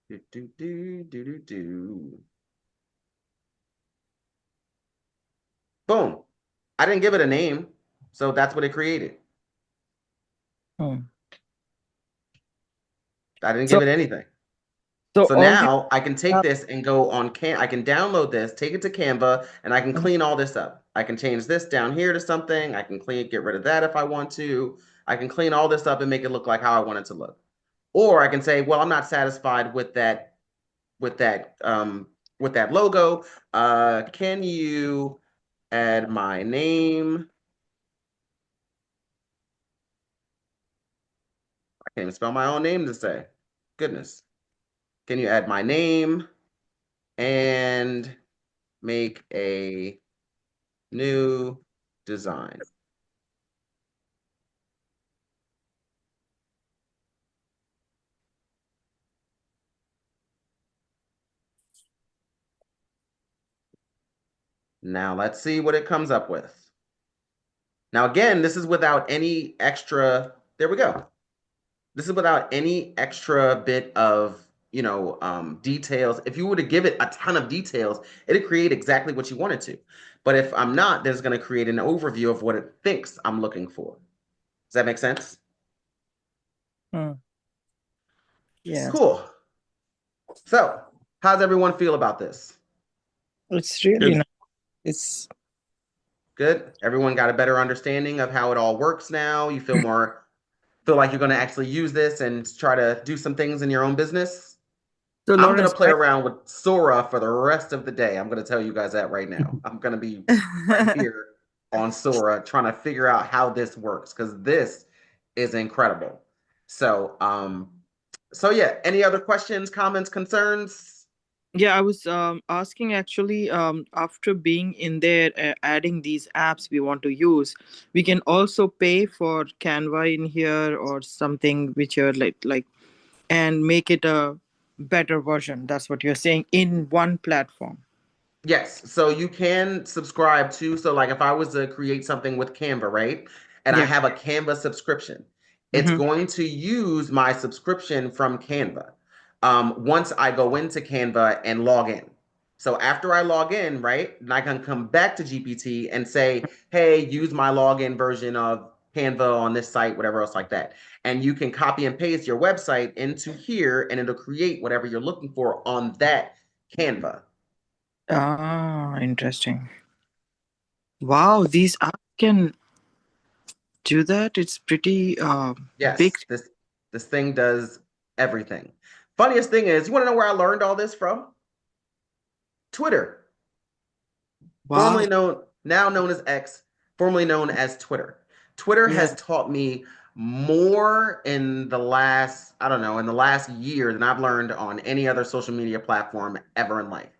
Do, do, do, do, do, do. Boom. I didn't give it a name, so that's what it created. Hmm. I didn't So, give it anything. so So all the now I can take this and go on I can download this, take it to Canva, and I can Mhm. clean all this up. I can change this down here to something. I can get rid of that if I want to. I can clean all this up and make it look like how I want it to look. Or I can say, well, I'm not satisfied with that with that logo. Can you add my name? I can't even spell my own name to say. Goodness. Can you add my name and make a new design. Now let's see what it comes up with. Now, again, this is without any extra, there we go. This is without any extra bit of, details. If you were to give it a ton of details, it'd create exactly what you wanted to. But if I'm not, then it's going to create an overview of what it thinks I'm looking for. Does that make sense? Hmm. Yeah, Cool. So, how does everyone feel about this? it's really Good. nice. It's Good? Everyone got a better understanding of how it all works now? You feel like you're going to actually use this and try to do some things in your own business? so, I'm going to Lawrence. play around with Sora for the rest of the day. I'm going to tell you guys that right now. I'm going to be right here on Sora trying to figure out how this works because this is incredible. So, yeah, any other questions, comments, concerns? Yeah, I was asking actually, after being in there, adding these apps we want to use, we can also pay for Canva in here or something which are like and make it a better version. That's what you're saying in one platform. Yes, so you can subscribe to, so like if I was to create something with Canva, right? And I Yeah. have a Canva subscription, it's Mm-hmm. going to use my subscription from Canva. Once I go into Canva and log in. So after I log in, right, and I can come back to GPT and say, hey, use my login version of Canva on this site, whatever else like that. And you can copy and paste your website into here and it'll create whatever you're looking for on that Canva. Ah, interesting. Wow, these apps can do that. It's pretty big. Yes, this thing does everything. Funniest thing is, you want to know where I learned all this from? Twitter, Wow. formerly known, now known as X, formerly known as Twitter. Twitter Yeah. has taught me more in the last, I don't know, in the last year than I've learned on any other social media platform ever in life.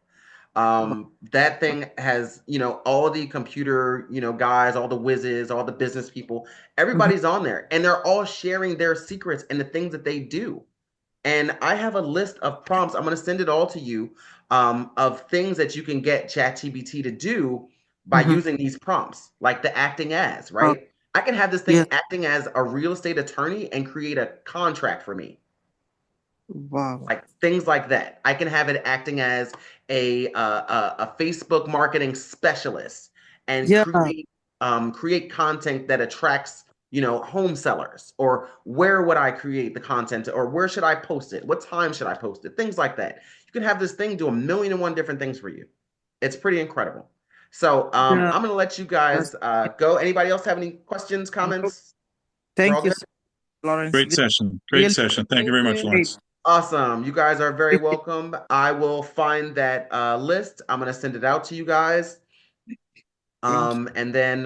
Wow. That thing has, all the computer, guys, all the whizzes, all the business people, Mhm. everybody's on there and they're all sharing their secrets and the things that they do. And I have a list of prompts. I'm going to send it all to you of things that you can get ChatGPT to do by Mhm. using these prompts, like the acting as, Wow. right? I can have this Yes. thing acting as a real estate attorney and create a contract for me, Wow. like things like that. I can have it acting as a Facebook marketing specialist and Yeah. create content that attracts home sellers, or where would I create the content, or where should I post it, what time should I post it, things like that. You can have this thing do a million and one different things for you. It's pretty incredible. So Yeah. I'm going to let you That's, guys go. Anybody else have any questions, no, comments? We're thank all you, good. so much, Lawrence. Great This session. Great really session. Thank you Thank very much, you. great. Lawrence. Awesome. You guys are very welcome. I will find that list. I'm going to send it out to you guys. Thank you. And then,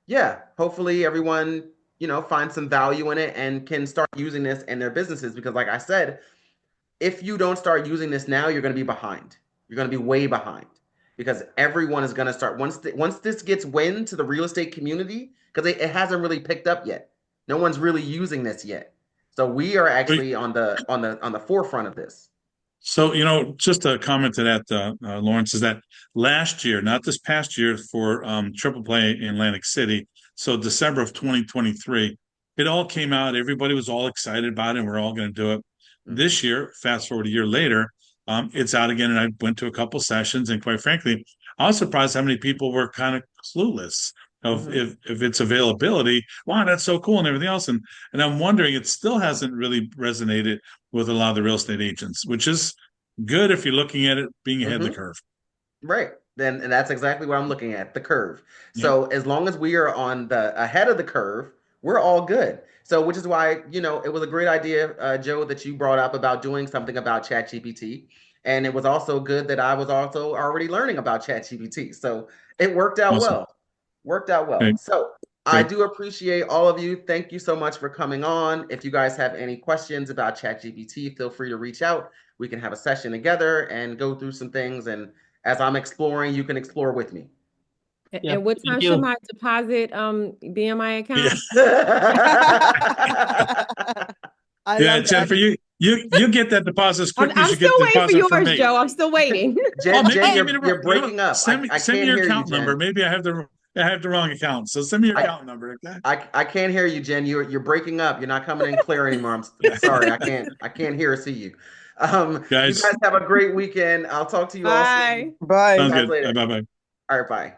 yeah, hopefully everyone, finds some value in it and can start using this in their businesses. Because, like I said, if you don't start using this now, you're going to be behind. You're going to be way behind because everyone is going to start once this gets wind to the real estate community, because it hasn't really picked up yet. No one's really using this yet. So we are actually on the forefront of this. So, just a comment to that, Lawrence, is that last year, not this past year, for Triple Play in Atlantic City, so December of 2023, it all came out. Everybody was all excited about it, and we're all going to do it. Mhm. This year, fast forward a year later, it's out again, and I went to a couple sessions, and quite frankly, I was surprised how many people were kind of clueless of Mhm. if its availability. Wow, that's so cool, and everything else, and I'm wondering, it still hasn't really resonated with a lot of the real estate agents, which is good if you're looking at it being ahead of the Mhm. curve. Right. Then and that's exactly what I'm looking at, the curve. Yep. So as long as we are on the ahead of the curve, we're all good. So which is why, it was a great idea, Joe, that you brought up about doing something about ChatGPT. And it was also good that I was also already learning about ChatGPT. So it worked out Awesome. well. Worked out well. Okay. So I Great. do appreciate all of you. Thank you so much for coming on. If you guys have any questions about ChatGPT, feel free to reach out. We can have a session together and go through some things, and as I'm exploring, you can explore with me. Yeah, And what time thank should you. my deposit be in my Yeah, account? I yeah, love that. Jennifer, you get that deposit as quickly as I'm you still get the waiting for deposit from yours, me. Joe. I'm still waiting. Oh, Jen, maybe Jen, you gave me the you're wrong. breaking up. Send I me can't your hear you, account number. Jen. Maybe I have the wrong account. So send me your I, account number, okay? I can't hear you, Jen. You're breaking up. You're not coming in clear anymore. I'm Yeah. sorry. I can't hear or see you. You Guys, guys have a great weekend. I'll talk to you all soon. Bye. See you Bye. sounds guys good. later. Bye bye. All right, bye.